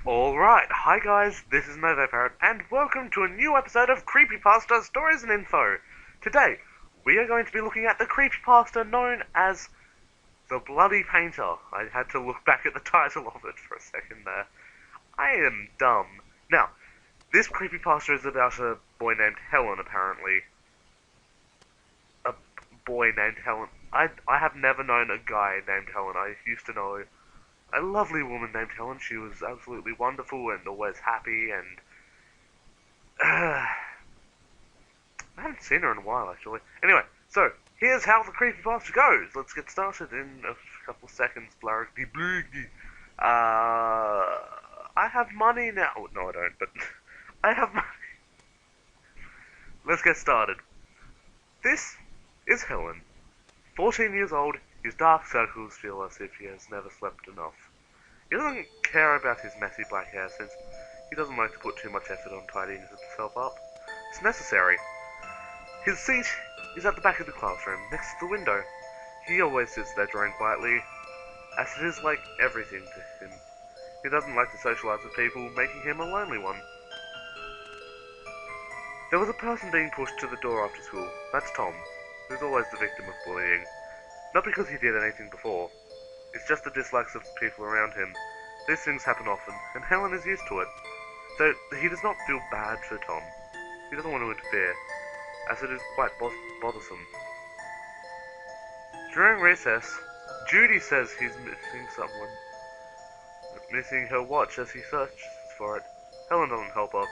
Alright, hi guys, this is NovoParrot, and welcome to a new episode of Creepypasta Stories and Info. Today, we are going to be looking at the creepypasta known as The Bloody Painter. I had to look back at the title of it for a second there. I am dumb. Now, this creepypasta is about a boy named Helen, apparently. A boy named Helen. I have never known a guy named Helen. I used to know a lovely woman named Helen. She was absolutely wonderful and always happy, and I haven't seen her in a while, actually. Anyway, so here's how the creepypasta goes. Let's get started in a couple seconds. Blargdy blugdy. I have money now. No, I don't, but I have money. Let's get started. This is Helen. 14 years old. His dark circles feel as if he has never slept enough. He doesn't care about his messy black hair since he doesn't like to put too much effort on tidying himself up. It's necessary. His seat is at the back of the classroom, next to the window. He always sits there drawing quietly, as it is like everything to him. He doesn't like to socialize with people, making him a lonely one. There was a person being pushed to the door after school. That's Tom, who's always the victim of bullying. Not because he did anything before. It's just the dislikes of the people around him. These things happen often, and Helen is used to it. Though he does not feel bad for Tom. He doesn't want to interfere, as it is quite bothersome. During recess, Judy says he's missing someone. Missing her watch as he searches for it. Helen doesn't help her.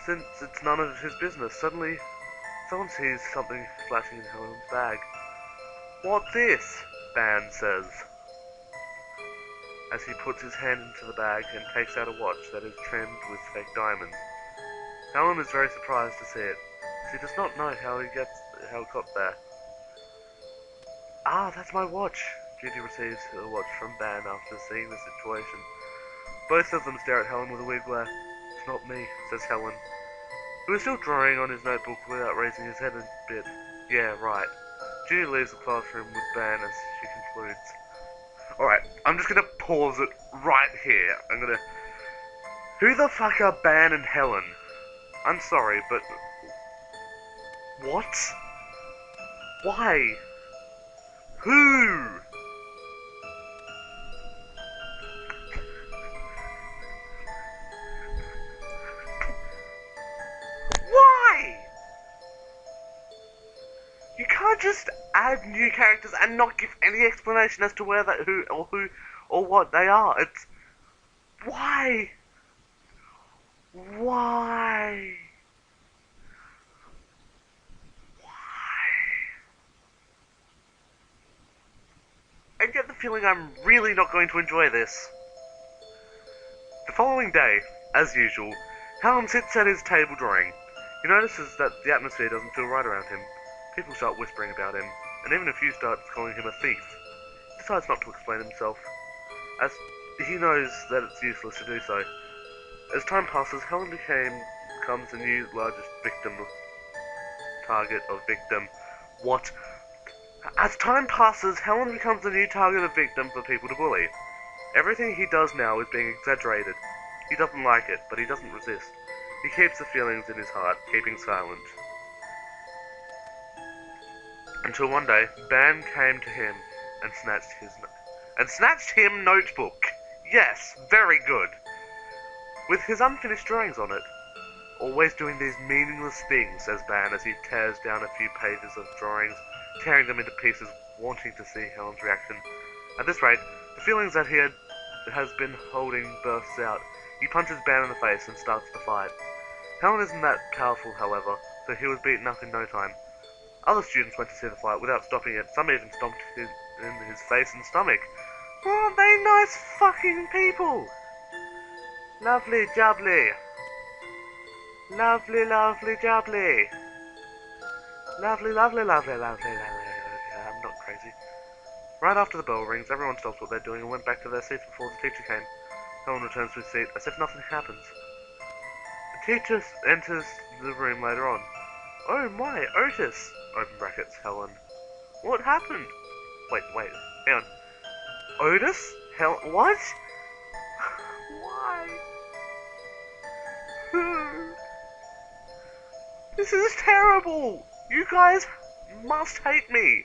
Since it's none of his business, suddenly someone sees something flashing in Helen's bag. "What's this?" Ban says, as he puts his hand into the bag and takes out a watch that is trimmed with fake diamonds. Helen is very surprised to see it, as he does not know how it got there. "Ah, that's my watch." Judy receives the watch from Ban after seeing the situation. Both of them stare at Helen with a weird glare. "It's not me," says Helen, who is still drawing on his notebook without raising his head a bit. "Yeah, right." Judy leaves the classroom with Ban as she concludes. Alright, I'm just gonna pause it right here. Who the fuck are Ban and Helen? I'm sorry, but... What? Why? Who? Why? You can't just add new characters and not give any explanation as to where that who or what they are. It's why? Why? Why? I get the feeling I'm really not going to enjoy this. The following day, as usual, Helen sits at his table drawing. He notices that the atmosphere doesn't feel right around him. People start whispering about him, and even a few start calling him a thief. He decides not to explain himself, as he knows that it's useless to do so. As time passes, Helen becomes the new largest target of victim. What? As time passes, Helen becomes the new target of victim for people to bully. Everything he does now is being exaggerated. He doesn't like it, but he doesn't resist. He keeps the feelings in his heart, keeping silent. Until one day, Ban came to him and snatched him notebook. Yes, very good. With his unfinished drawings on it. "Always doing these meaningless things," says Ban as he tears down a few pages of drawings, tearing them into pieces, wanting to see Helen's reaction. At this rate, the feelings that he has been holding bursts out. He punches Ban in the face and starts to fight. Helen isn't that powerful, however, so he was beaten up in no time. Other students went to see the fight without stopping it. Some even stomped in his face and stomach. Aren't they nice fucking people? Lovely jubbly. Lovely, lovely jubbly. Lovely, lovely, lovely, lovely, lovely. I'm not crazy. Right after the bell rings, everyone stops what they're doing and went back to their seats before the teacher came. Helen returns to his seat as if nothing happens. The teacher enters the room later on. "Oh my, Otis!" Open brackets, Helen. "What happened?" Wait, hang on. Otis? What? This is terrible! You guys must hate me!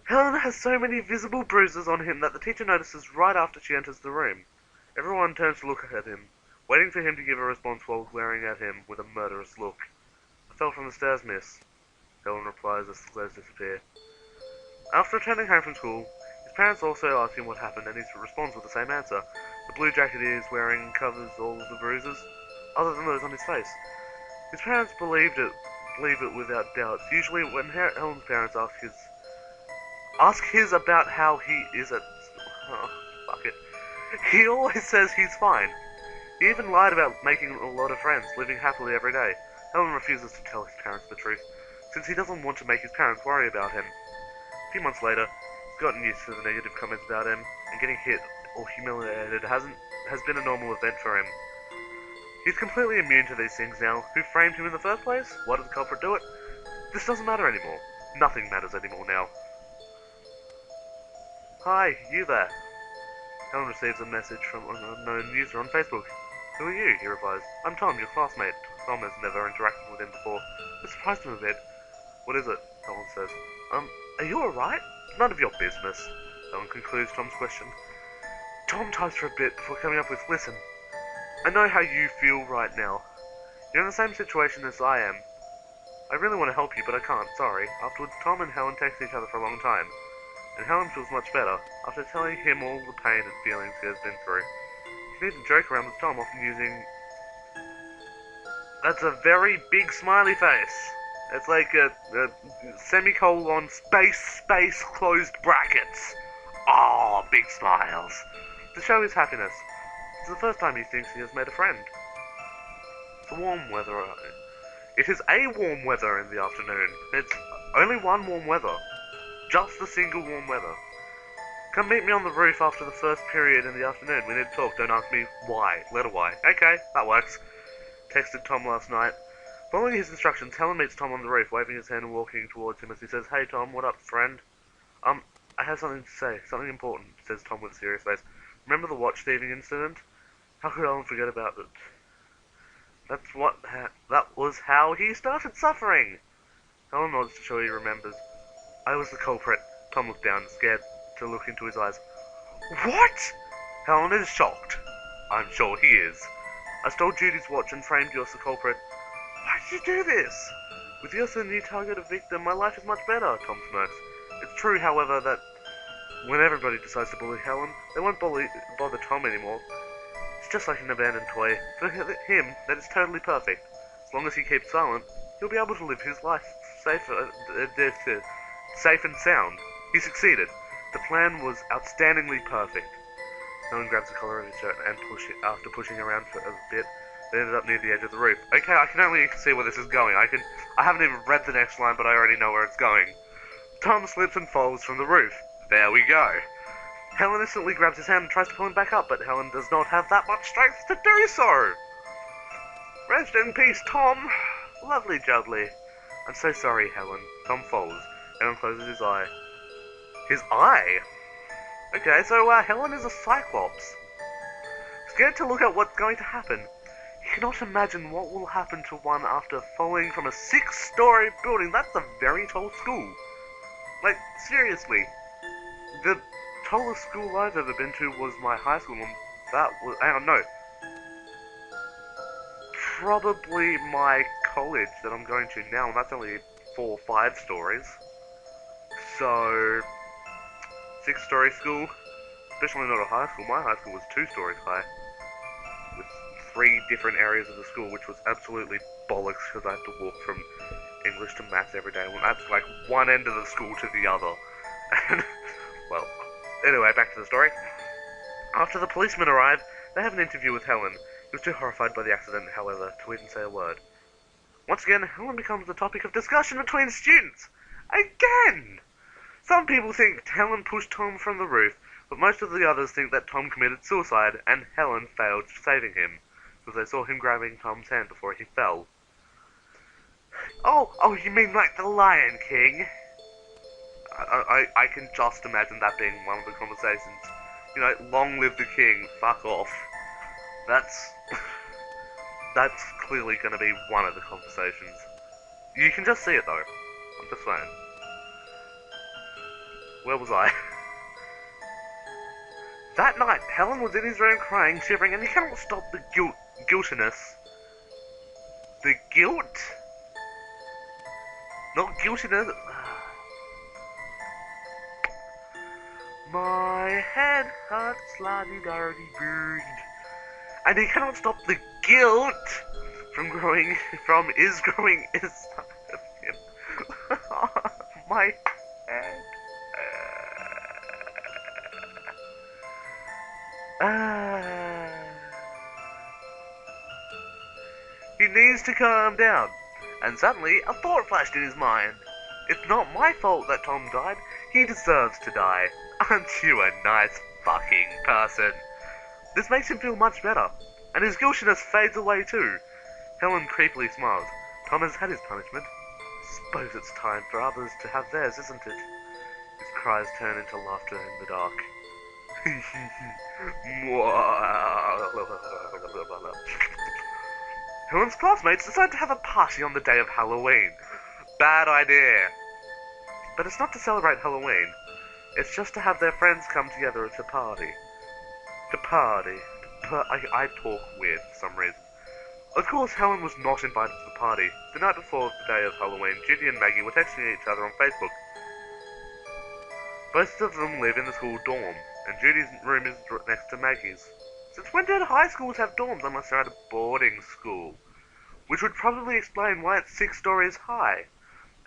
Helen has so many visible bruises on him that the teacher notices right after she enters the room. Everyone turns to look at him, waiting for him to give a response while glaring at him with a murderous look. I fell from the stairs, miss. Helen replies as the glares disappear. After returning home from school, his parents also ask him what happened, and he responds with the same answer. The blue jacket he is wearing covers all of the bruises, other than those on his face. His parents believe it without doubt. Usually when Helen's parents ask his about how he is at... Oh, fuck it. He always says he's fine. He even lied about making a lot of friends, living happily every day. Helen refuses to tell his parents the truth, since he doesn't want to make his parents worry about him. A few months later, he's gotten used to the negative comments about him, and getting hit or humiliated has been a normal event for him. He's completely immune to these things now. Who framed him in the first place? Why did the culprit do it? This doesn't matter anymore. Nothing matters anymore now. Hi, you there. Helen receives a message from an unknown user on Facebook. Who are you? He replies. I'm Tom, your classmate. Tom has never interacted with him before. This surprised him a bit. What is it? Helen says. Are you alright? None of your business. Helen concludes Tom's question. Tom types for a bit before coming up with, listen, I know how you feel right now. You're in the same situation as I am. I really want to help you, but I can't, sorry. Afterwards, Tom and Helen text each other for a long time, and Helen feels much better after telling him all the pain and feelings he has been through. She needs to joke around with Tom, often using... That's a very big smiley face. It's like a semicolon, space, closed brackets. Oh, big smiles. To show his happiness. It's the first time he thinks he has made a friend. It's warm weather. It is a warm weather in the afternoon. It's only one warm weather. Just a single warm weather. Come meet me on the roof after the first period in the afternoon. We need to talk. Don't ask me why. Letter Y. Okay, that works. Texted Tom last night. Following his instructions, Helen meets Tom on the roof, waving his hand and walking towards him as he says, Hey Tom, what up, friend? I have something to say. Something important, says Tom with a serious face. Remember the watch thieving incident? How could Helen forget about it? That was how he started suffering. Helen nods to show he remembers. I was the culprit. Tom looked down, scared to look into his eyes. What? Helen is shocked. I'm sure he is. I stole Judy's watch and framed you as the culprit. Why did you do this? With you as the new target of victim, my life is much better, Tom smirks. It's true, however, that when everybody decides to bully Helen, they won't bother Tom anymore. It's just like an abandoned toy. For him, that is totally perfect. As long as he keeps silent, he'll be able to live his life safe and sound. He succeeded. The plan was outstandingly perfect. Helen grabs the collar of his shirt and after pushing around for a bit, they ended up near the edge of the roof. Okay, I can only see where this is going. I haven't even read the next line, but I already know where it's going. Tom slips and falls from the roof. There we go. Helen instantly grabs his hand and tries to pull him back up, but Helen does not have that much strength to do so. Rest in peace, Tom. Lovely jubbly. I'm so sorry, Helen. Tom falls. Helen closes his eye. His eye? Okay, so Helen is a Cyclops. Scared to look at what's going to happen. You cannot imagine what will happen to one after falling from a 6-story building. That's a very tall school. Like, seriously. The tallest school I've ever been to was my high school, and that was... I don't know. Probably my college that I'm going to now, and that's only 4 or 5 stories. So... 6-story school. Especially not a high school. My high school was 2 stories high. With 3 different areas of the school, which was absolutely bollocks because I had to walk from English to maths every day. Well, that's like one end of the school to the other. And, well, anyway, back to the story. After the policemen arrive, they have an interview with Helen. He was too horrified by the accident, however, to even say a word. Once again, Helen becomes the topic of discussion between students. Again! Some people think Helen pushed Tom from the roof, but most of the others think that Tom committed suicide and Helen failed saving him, because they saw him grabbing Tom's hand before he fell. Oh, you mean like the Lion King? I can just imagine that being one of the conversations. You know, long live the king, fuck off. That's... That's clearly going to be one of the conversations. You can just see it though. I'm just saying. Where was I? That night, Helen was in his room crying, shivering, and he cannot stop the guiltiness. The guilt? Not guiltiness. My head hurts, la-di-da-di bird. And he cannot stop the guilt from growing inside of him. My head. He needs to calm down. And suddenly, a thought flashed in his mind. It's not my fault that Tom died. He deserves to die. Aren't you a nice fucking person? This makes him feel much better. And his guiltiness fades away too. Helen creepily smiles. Tom has had his punishment. Suppose it's time for others to have theirs, isn't it? His cries turn into laughter in the dark. Helen's classmates decide to have a party on the day of Halloween. Bad idea. But it's not to celebrate Halloween. It's just to have their friends come together at a party. To party. I talk weird for some reason. Of course, Helen was not invited to the party. The night before the day of Halloween, Judy and Maggie were texting each other on Facebook. Both of them live in the school dorm, and Judy's room is next to Maggie's. Since when did high schools have dorms unless they're at a boarding school? Which would probably explain why it's 6 stories high.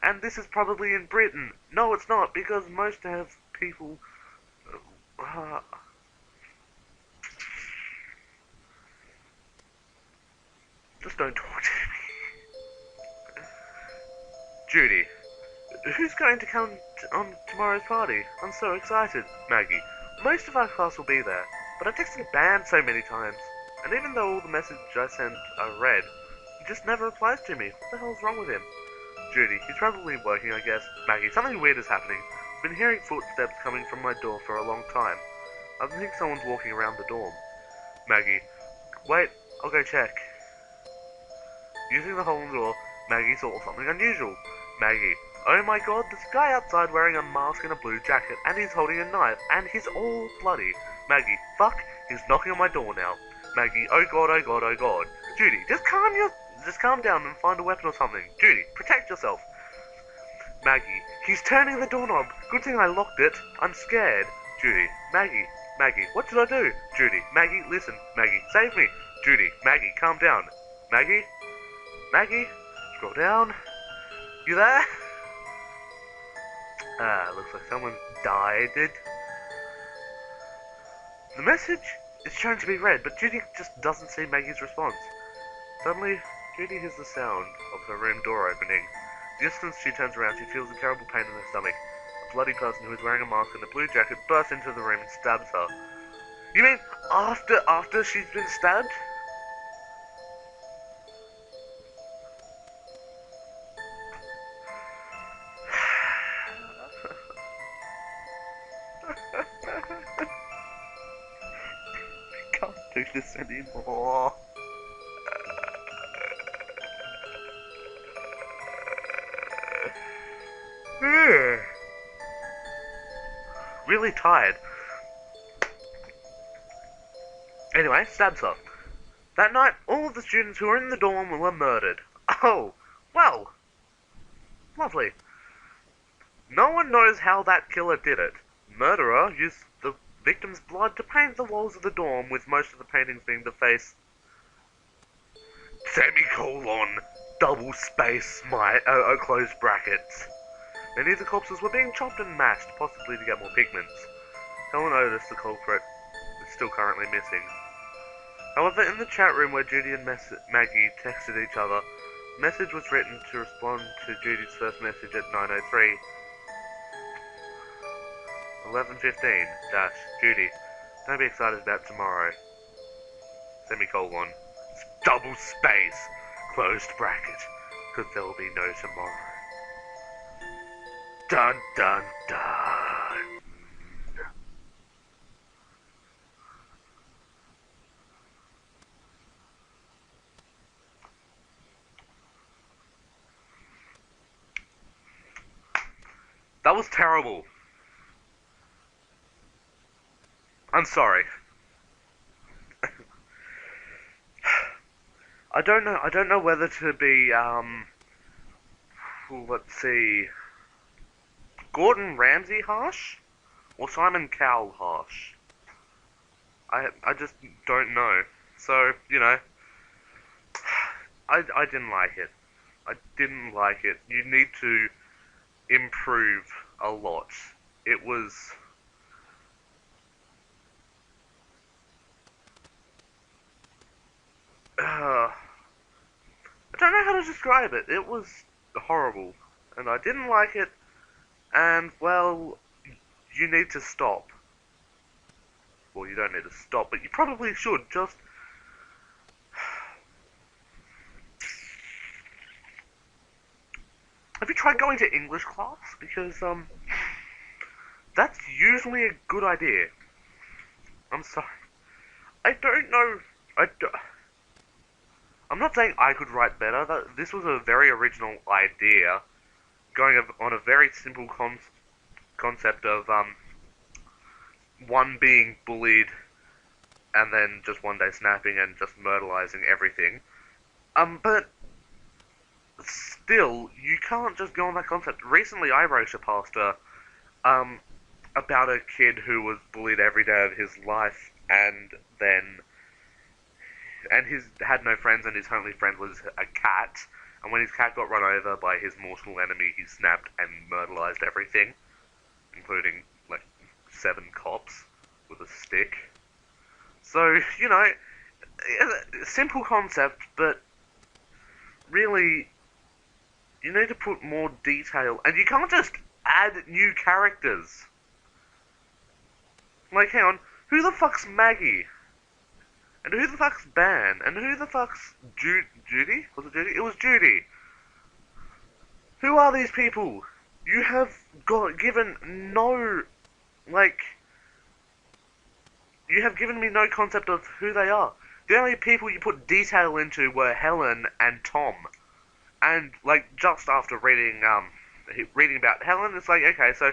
And this is probably in Britain. No, it's not, because most have people... Just don't talk to me. Judy. Who's going to come on tomorrow's party? I'm so excited. Maggie. Most of our class will be there, but I texted ban so many times. And even though all the messages I sent are read, he just never replies to me. What the hell's wrong with him? Judy. He's probably working, I guess. Maggie. Something weird is happening. I've been hearing footsteps coming from my door for a long time. I think someone's walking around the dorm. Maggie. Wait, I'll go check. Using the hole in the door, Maggie saw something unusual. Maggie. Oh my god, this guy outside wearing a mask and a blue jacket, and he's holding a knife, and he's all bloody. Maggie. Fuck, he's knocking on my door now. Maggie. Oh god, oh god, oh god. Judy. Just calm down and find a weapon or something. Judy. Protect yourself. Maggie. He's turning the doorknob. Good thing I locked it. I'm scared. Judy. Maggie. Maggie. What should I do? Judy. Maggie, listen. Maggie. Save me. Judy. Maggie, calm down. Maggie? Maggie? Scroll down. You there? Looks like someone died. The message is shown to be read, but Judy just doesn't see Maggie's response. Suddenly, Judy hears the sound of her room door opening. The instant she turns around, she feels a terrible pain in her stomach. A bloody person who is wearing a mask and a blue jacket bursts into the room and stabs her. You mean after she's been stabbed? I can't do this anymore. Really tired. Anyway, stabs her. That night, all of the students who were in the dorm were murdered. Oh, well. Lovely. No one knows how that killer did it. Murderer used the victim's blood to paint the walls of the dorm, with most of the paintings being the face. Semicolon. Double space, closed brackets. Many of the corpses were being chopped and mashed, possibly to get more pigments. Helen noticed the culprit is still currently missing. However, in the chat room where Judy and Maggie texted each other, a message was written to respond to Judy's first message at 9:03. 11:15 Judy, don't be excited about tomorrow. Semicolon. Double space, closed bracket, because there will be no tomorrow. Dun dun dun. That was terrible. I'm sorry. I don't know whether to be, let's see, Gordon Ramsay harsh? Or Simon Cowell harsh? I just don't know. So, you know, I didn't like it. I didn't like it. You need to improve a lot. It was... I don't know how to describe it. It was horrible. And I didn't like it. And, well, you need to stop. Well, you don't need to stop, but you probably should. Just... Have you tried going to English class? Because, that's usually a good idea. I'm sorry. I don't know. I'm not saying I could write better. This was a very original idea, going on a very simple concept of one being bullied, and then just one day snapping and just murderizing everything. But still, you can't just go on that concept. Recently, I wrote a pasta about a kid who was bullied every day of his life, and he's had no friends, and his only friend was a cat. And when his cat got run over by his mortal enemy, he snapped and murderized everything, including, like, 7 cops with a stick. So, you know, simple concept, but really, you need to put more detail, and you can't just add new characters. Like, hang on, who the fuck's Maggie? And who the fuck's Ben? And who the fuck's Judy? Was it Judy? It was Judy. Who are these people? You have given no, like, you have given me no concept of who they are. The only people you put detail into were Helen and Tom. And, like, just after reading about Helen, it's like, okay, so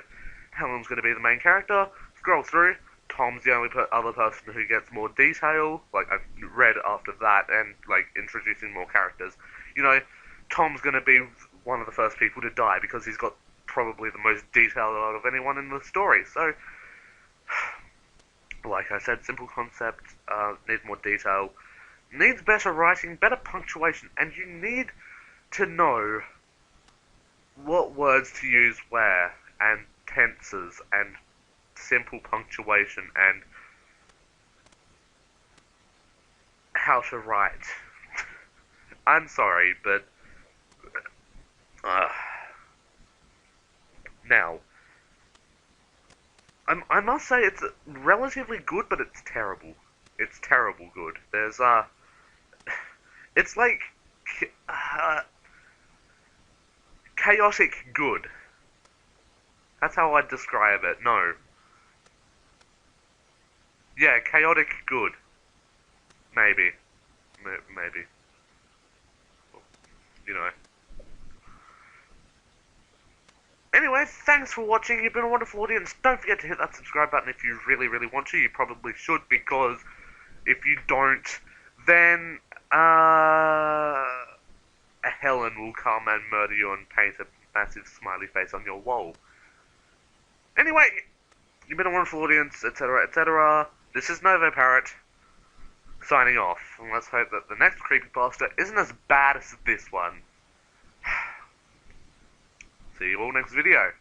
Helen's going to be the main character. Scroll through. Tom's the only other person who gets more detail. Like, I've read after that and, like, introducing more characters. You know, Tom's going to be one of the first people to die because he's got probably the most detail out of anyone in the story. So, like I said, simple concept, needs more detail, needs better writing, better punctuation, and you need to know what words to use where, and tenses, and simple punctuation, and how to write. I'm sorry, but now, I must say it's relatively good, but it's terrible. It's terrible good. There's it's like chaotic good. That's how I'd describe it. No. Yeah, chaotic good. Maybe. Maybe. You know. Anyway, thanks for watching. You've been a wonderful audience. Don't forget to hit that subscribe button if you really, really want to. You probably should, because if you don't, then Helen will come and murder you and paint a massive smiley face on your wall. Anyway, you've been a wonderful audience, etc., etc. This is Novo Parrot, signing off. And let's hope that the next Creepypasta isn't as bad as this one. See you all next video.